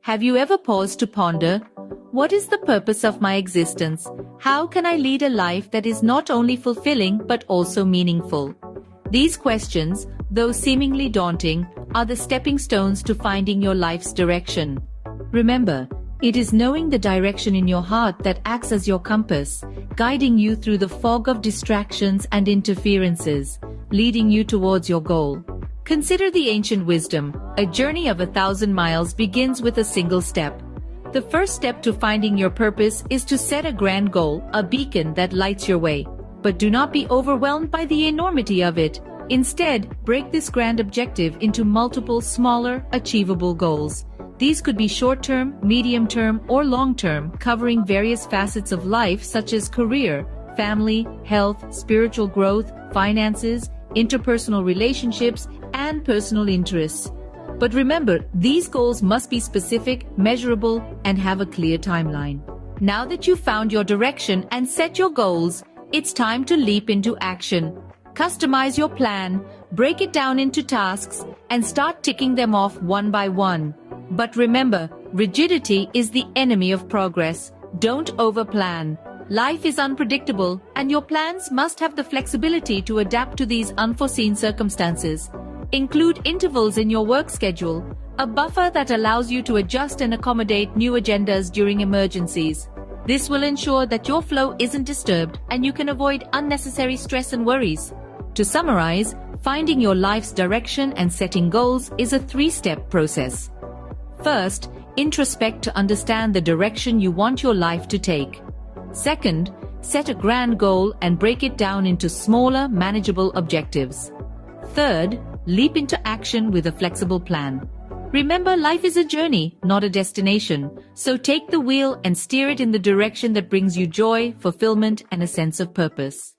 Have you ever paused to ponder, what is the purpose of my existence? How can I lead a life that is not only fulfilling but also meaningful? These questions, though seemingly daunting, are the stepping stones to finding your life's direction. Remember, it is knowing the direction in your heart that acts as your compass, guiding you through the fog of distractions and interferences, leading you towards your goal. Consider the ancient wisdom: a journey of 1,000 miles begins with a single step. The first step to finding your purpose is to set a grand goal, a beacon that lights your way. But do not be overwhelmed by the enormity of it. Instead, break this grand objective into multiple smaller, achievable goals. These could be short-term, medium-term, or long-term, covering various facets of life such as career, family, health, spiritual growth, finances, interpersonal relationships, and personal interests. But remember, these goals must be specific, measurable, and have a clear timeline. Now that you've found your direction and set your goals, it's time to leap into action. Customize your plan, break it down into tasks, and start ticking them off one by one. But remember, rigidity is the enemy of progress. Don't overplan. Life is unpredictable, and your plans must have the flexibility to adapt to these unforeseen circumstances. Include intervals in your work schedule, a buffer that allows you to adjust and accommodate new agendas during emergencies. This will ensure that your flow isn't disturbed and you can avoid unnecessary stress and worries. To summarize, finding your life's direction and setting goals is a three-step process. First, introspect to understand the direction you want your life to take. Second, set a grand goal and break it down into smaller, manageable objectives. Third, leap into action with a flexible plan. Remember, life is a journey, not a destination, so take the wheel and steer it in the direction that brings you joy, fulfillment, and a sense of purpose.